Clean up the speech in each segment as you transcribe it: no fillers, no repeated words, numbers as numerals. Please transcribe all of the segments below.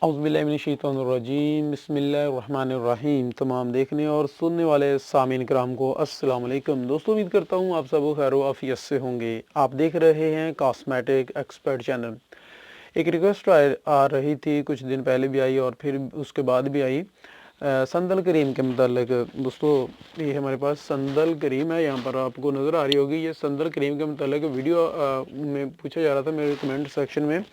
औज़ुबिल्लाहिमिनश्शैतानिर्रजीम बिस्मिल्लाहिर्रहमानिर्रहीम। तमाम देखने और सुनने वाले सामीन कराम को अस्सलाम वालेकुम। दोस्तों, उम्मीद करता हूँ आप सब खैर व आफियत से होंगे। आप देख रहे हैं कॉस्मेटिक एक्सपर्ट चैनल। एक रिक्वेस्ट आ रही थी, कुछ दिन पहले भी आई और फिर उसके बाद भी आई, संदल करीम के मतलब। दोस्तों, ये हमारे पास संदल करीम है, यहाँ पर आपको नज़र आ रही होगी। ये संदल करीम के मतलब वीडियो में पूछा जा रहा था मेरे कमेंट सेक्शन में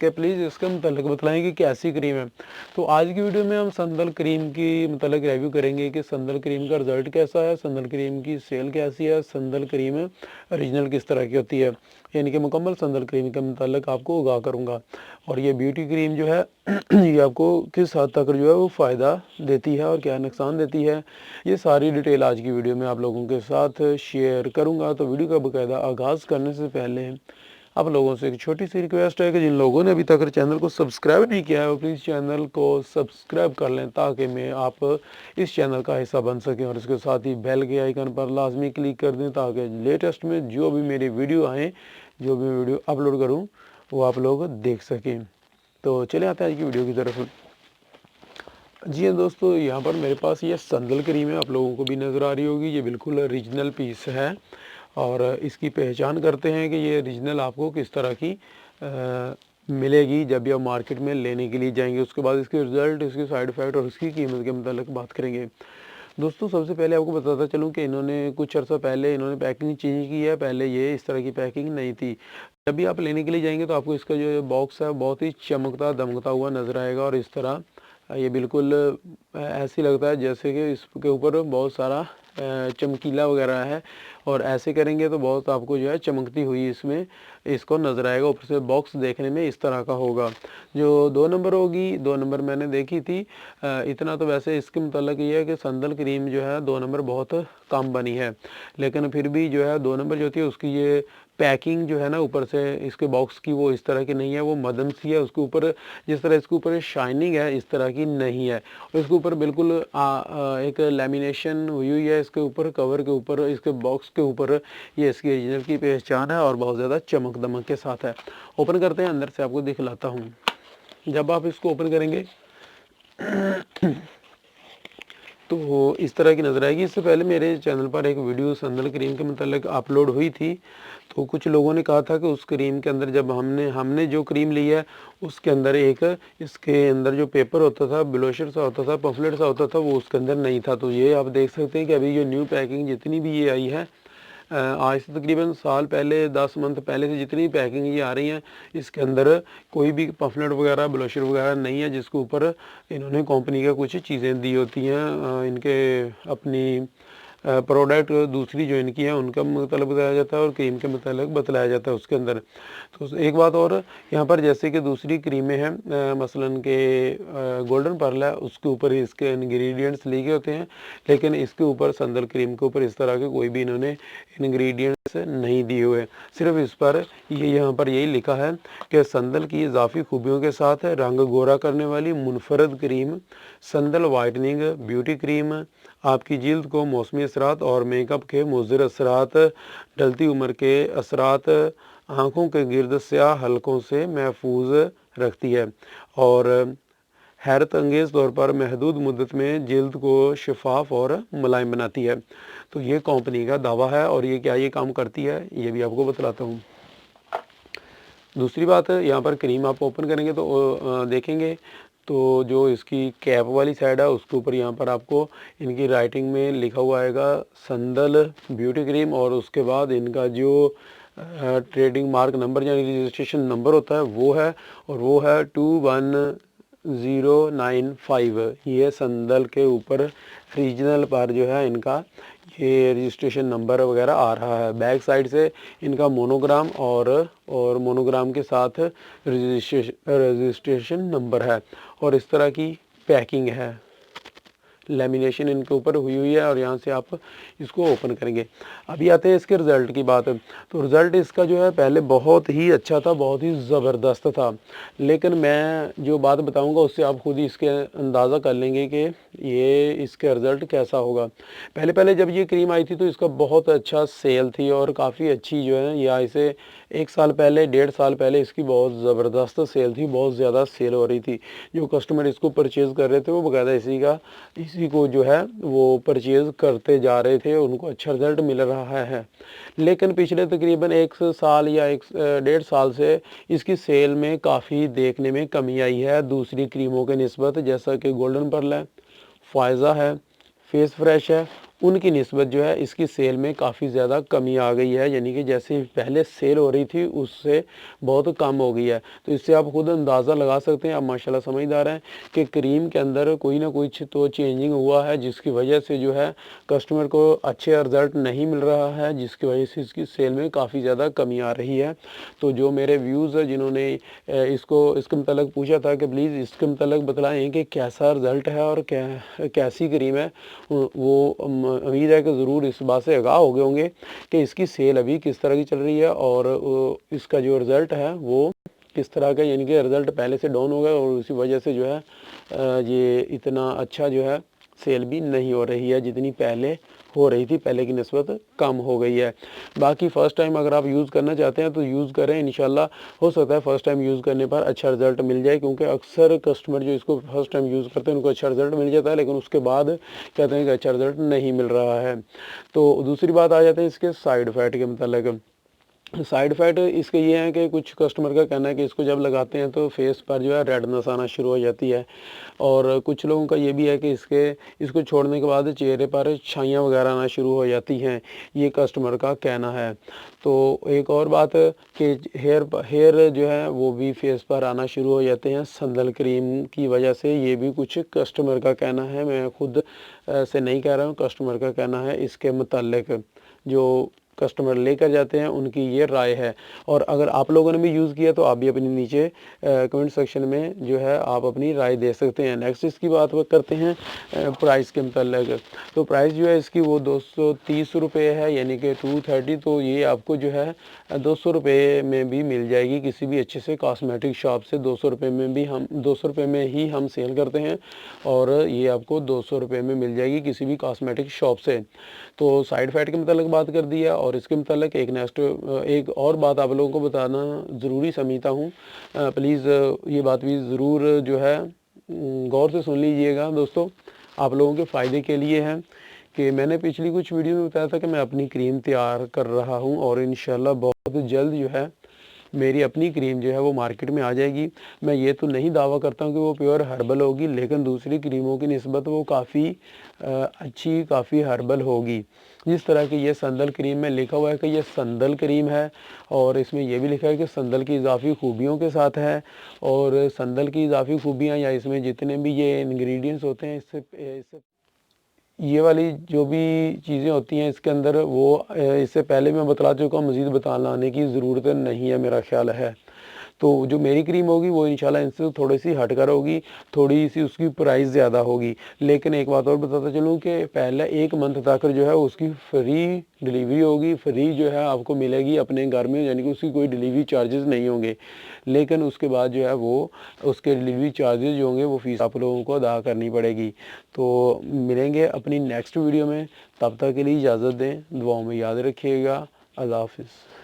कि प्लीज़ इसके मतलब बताएं कि कैसी क्रीम है। तो आज की वीडियो में हम संदल करीम की मतलब रिव्यू करेंगे कि संदल करीम का रिज़ल्ट कैसा है, संदल करीम की सेल कैसी है, संदल करीम ओरिजिनल किस तरह की होती है, यानी कि मुकम्मल संदल करीम के मतलब आपको आगाह करूँगा। और ये ब्यूटी क्रीम जो है ये आपको किस हद तक जो है वो फ़ायदा देती है और क्या नुकसान देती है, ये सारी डिटेल आज की वीडियो में आप लोगों के साथ शेयर करूंगा। तो वीडियो का बाकायदा आगाज़ करने से पहले आप लोगों से एक छोटी सी रिक्वेस्ट है कि जिन लोगों ने अभी तक चैनल को सब्सक्राइब नहीं किया है वो प्लीज़ चैनल को सब्सक्राइब कर लें, ताकि मैं आप इस चैनल का हिस्सा बन सकें। और इसके साथ ही बेल के आइकन पर लाजमी क्लिक कर दें, ताकि लेटेस्ट में जो भी मेरी वीडियो आएँ, जो भी वीडियो अपलोड करूँ, वो आप लोग देख सकें। तो चले आते हैं आज की वीडियो की तरफ। जी हाँ दोस्तों, यहाँ पर मेरे पास ये संदल करीम है, आप लोगों को भी नज़र आ रही होगी। ये बिल्कुल ओरिजिनल पीस है और इसकी पहचान करते हैं कि ये ओरिजिनल आपको किस तरह की मिलेगी जब भी आप मार्केट में लेने के लिए जाएंगे। उसके बाद इसके रिज़ल्ट, इसके साइड इफ़ेक्ट और इसकी कीमत के मतलब बात करेंगे। दोस्तों, सबसे पहले आपको बताता चलूँ कि इन्होंने कुछ अर्सा पहले इन्होंने पैकिंग चेंज की है। पहले ये इस तरह की पैकिंग नहीं थी। जब भी आप लेने के लिए जाएंगे तो आपको इसका जो बॉक्स है बहुत ही चमकता दमकता हुआ नज़र आएगा और इस तरह ये बिल्कुल ऐसे लगता है जैसे कि इसके ऊपर बहुत सारा चमकीला वगैरह है, और ऐसे करेंगे तो बहुत आपको जो है चमकती हुई इसमें इसको नज़र आएगा। ऊपर से बॉक्स देखने में इस तरह का होगा। जो 2 नंबर होगी, 2 नंबर मैंने देखी थी। इतना तो वैसे इसके मतलब ये है कि संदल क्रीम जो है 2 नंबर बहुत कम बनी है, लेकिन फिर भी जो है 2 नंबर जो होती है उसकी ये पैकिंग जो है ना ऊपर से इसके बॉक्स की, वो इस तरह की नहीं है, वो मदन सी है। उसके ऊपर जिस तरह इसके ऊपर शाइनिंग है इस तरह की नहीं है। और इसके ऊपर बिल्कुल एक लेमिनेशन हुई हुई है इसके ऊपर, कवर के ऊपर, इसके बॉक्स के ऊपर। ये इसकी ओरिजिनल की पहचान है और बहुत ज़्यादा चमक दमक के साथ है। ओपन करते हैं, अंदर से आपको दिखलाता हूँ। जब आप इसको ओपन करेंगे तो इस तरह की नज़र आएगी। इससे पहले मेरे चैनल पर एक वीडियो संदल क्रीम के मतलब अपलोड हुई थी, तो कुछ लोगों ने कहा था कि उस क्रीम के अंदर जब हमने जो क्रीम ली है उसके अंदर एक इसके अंदर जो पेपर होता था, ब्लोशर सा होता था, पम्फलेट सा होता था, वो उसके अंदर नहीं था। तो ये आप देख सकते हैं कि अभी जो न्यू पैकिंग जितनी भी ये आई है, आज से तकरीबन साल पहले, 10 मंथ पहले से जितनी पैकिंग ये आ रही हैं, इसके अंदर कोई भी पम्फलेट वगैरह, ब्रोशर वगैरह नहीं है जिसके ऊपर इन्होंने कंपनी का कुछ चीज़ें दी होती हैं। इनके अपनी प्रोडक्ट दूसरी जो इनकी है उनका मतलब बताया जाता है और क्रीम के मतलब बतलाया जाता है उसके अंदर। तो एक बात और, यहाँ पर जैसे कि दूसरी क्रीमें हैं, मसलन के गोल्डन पर्ल है, उसके ऊपर इसके इंग्रेडिएंट्स लिखे होते हैं, लेकिन इसके ऊपर संदल क्रीम के ऊपर इस तरह के कोई भी इन्होंने इंग्रेडिएंट्स नहीं दिए हुए। सिर्फ इस पर ये यहाँ पर यही लिखा है कि संदल की इजाफी खूबियों के साथ रंग गोरा करने वाली मुनफरद क्रीम, संदल वाइटनिंग ब्यूटी क्रीम, आपकी जिल्द को मौसमी असरात और मेकअप के मुज़र असरात, ढलती उम्र के असरात, आँखों के गिर्द स्याह हलकों से महफूज रखती है और हैरत अंगेज़ तौर पर महदूद मुद्दत में जिल्द को शफाफ और मुलायम बनाती है। तो ये कंपनी का दावा है, और ये क्या ये काम करती है ये भी आपको बतलाता हूँ। दूसरी बात, यहाँ पर क्रीम आप ओपन करेंगे तो देखेंगे तो जो इसकी कैप वाली साइड है उसके ऊपर यहाँ पर आपको इनकी राइटिंग में लिखा हुआ आएगा संदल ब्यूटी क्रीम, और उसके बाद इनका जो ट्रेडिंग मार्क नंबर यानी रजिस्ट्रेशन नंबर होता है वो है, और वो है 21095। ये संदल के ऊपर रीजनल पर जो है इनका ये रजिस्ट्रेशन नंबर वगैरह आ रहा है। बैक साइड से इनका मोनोग्राम और मोनोग्राम के साथ रजिस्ट्रेशन नंबर है, और इस तरह की पैकिंग है। लेमिनेशन इनके ऊपर हुई है और यहाँ से आप इसको ओपन करेंगे। अभी आते हैं इसके रिज़ल्ट की बात। तो रिज़ल्ट इसका जो है पहले बहुत ही अच्छा था, बहुत ही ज़बरदस्त था, लेकिन मैं जो बात बताऊंगा उससे आप खुद ही इसके अंदाज़ा कर लेंगे कि ये इसका रिज़ल्ट कैसा होगा। पहले पहले जब ये क्रीम आई थी तो इसका बहुत अच्छा सेल थी और काफ़ी अच्छी जो है, या इसे 1 साल पहले 1.5 साल पहले इसकी बहुत ज़बरदस्त सेल थी, बहुत ज़्यादा सेल हो रही थी। जो कस्टमर इसको परचेज़ कर रहे थे वो बाकायदा इसी को जो है वो परचेज़ करते जा रहे थे, उनको अच्छा रिज़ल्ट मिल रहा है। लेकिन पिछले तकरीबन 1 साल या 1.5 साल से इसकी सेल में काफ़ी देखने में कमी आई है दूसरी क्रीमों के निस्बत, जैसा कि गोल्डन पर्ल है, फ़ायज़ा है, फेस फ्रेश है, उनकी निस्बत जो है इसकी सेल में काफ़ी ज़्यादा कमी आ गई है, यानी कि जैसे पहले सेल हो रही थी उससे बहुत कम हो गई है। तो इससे आप खुद अंदाज़ा लगा सकते हैं, आप माशाल्लाह समझदार हैं कि क्रीम के अंदर कोई ना कोई तो चेंजिंग हुआ है, जिसकी वजह से जो है कस्टमर को अच्छे रिज़ल्ट नहीं मिल रहा है, जिसकी वजह से इसकी सेल में काफ़ी ज़्यादा कमी आ रही है। तो जो मेरे व्यूज़ जिन्होंने इसके मतलब पूछा था कि प्लीज़ इसके मतलब बतलाएँ कि कैसा रिज़ल्ट है और कैसी क्रीम है, वो उम्मीद है कि ज़रूर इस बात से आगाह हो गए होंगे कि इसकी सेल अभी किस तरह की चल रही है और इसका जो रिज़ल्ट है वो किस तरह का, यानी कि रिज़ल्ट पहले से डाउन हो गया और उसी वजह से जो है ये इतना अच्छा जो है सेल भी नहीं हो रही है जितनी पहले हो रही थी, पहले की निस्बत कम हो गई है। बाकी फ़र्स्ट टाइम अगर आप यूज़ करना चाहते हैं तो यूज़ करें, इंशाल्लाह हो सकता है फ़र्स्ट टाइम यूज़ करने पर अच्छा रिज़ल्ट मिल जाए, क्योंकि अक्सर कस्टमर जो इसको फ़र्स्ट टाइम यूज़ करते हैं उनको अच्छा रिज़ल्ट मिल जाता है, लेकिन उसके बाद कहते हैं कि अच्छा रिज़ल्ट नहीं मिल रहा है। तो दूसरी बात आ जाते हैं इसके साइड इफ़ेक्ट के मतलब। साइड इफ़ेक्ट इसके ये हैं कि कुछ कस्टमर का कहना है कि इसको जब लगाते हैं तो फेस पर जो है रेडनेस आना शुरू हो जाती है, और कुछ लोगों का ये भी है कि इसको छोड़ने के बाद चेहरे पर छाइयाँ वगैरह आना शुरू हो जाती हैं, ये कस्टमर का कहना है। तो एक और बात कि हेयर जो है वो भी फेस पर आना शुरू हो जाते हैं संदल क्रीम की वजह से, ये भी कुछ कस्टमर का कहना है, मैं खुद से नहीं कह रहा हूँ, कस्टमर का कहना है इसके मुताल्लिक। जो कस्टमर लेकर जाते हैं उनकी ये राय है, और अगर आप लोगों ने भी यूज़ किया तो आप भी अपनी नीचे कमेंट सेक्शन में जो है आप अपनी राय दे सकते हैं। नेक्स्ट इसकी बात करते हैं प्राइस के मतलब। तो प्राइस जो है इसकी वो 230 रुपये है, यानी कि 230। तो ये आपको जो है 200 रुपये में भी मिल जाएगी किसी भी अच्छे से कॉस्मेटिक शॉप से। 200 रुपये में भी हम 200 रुपये में ही हम सेल करते हैं, और ये आपको 200 रुपये में मिल जाएगी किसी भी कॉस्मेटिक शॉप से। तो साइड इफ़ेक्ट के मतलब बात कर दी है, और इसके मतलब एक और बात आप लोगों को बताना ज़रूरी समझता हूँ, प्लीज़ ये बात भी ज़रूर जो है गौर से सुन लीजिएगा दोस्तों, आप लोगों के फ़ायदे के लिए है कि मैंने पिछली कुछ वीडियो में बताया था कि मैं अपनी क्रीम तैयार कर रहा हूँ, और इंशाल्लाह बहुत जल्द जो है मेरी अपनी क्रीम जो है वो मार्केट में आ जाएगी। मैं ये तो नहीं दावा करता हूँ कि वो प्योर हर्बल होगी, लेकिन दूसरी क्रीमों की निस्बत वो काफ़ी अच्छी, काफ़ी हर्बल होगी। जिस तरह की ये संदल क्रीम में लिखा हुआ है कि ये संदल क्रीम है, और इसमें ये भी लिखा है कि संदल की इजाफ़ी खूबियों के साथ है, और संदल की इजाफ़ी खूबियाँ या इसमें जितने भी ये इंग्रेडिएंट्स होते हैं इससे ये वाली जो भी चीज़ें होती हैं इसके अंदर वो इससे पहले मैं बतला चुका हूँ, मज़ीद बताने की ज़रूरत नहीं है मेरा ख़्याल है। तो जो मेरी क्रीम होगी वो इंशाल्लाह इनसे थोड़ी सी हटकर होगी, थोड़ी सी उसकी प्राइस ज़्यादा होगी। लेकिन एक बात और बताता चलूँ कि पहले 1 मंथ तक जो है उसकी फ्री डिलीवरी होगी, फ्री जो है आपको मिलेगी अपने घर में, यानी कि उसकी कोई डिलीवरी चार्जेस नहीं होंगे। लेकिन उसके बाद जो है वो उसके डिलीवरी चार्जेस जो होंगे वो फ़ीस आप लोगों को अदा करनी पड़ेगी। तो मिलेंगे अपनी नेक्स्ट वीडियो में, तब तक के लिए इजाज़त दें, दुआओं में याद रखिएगा। अल्लाह हाफ़िज़।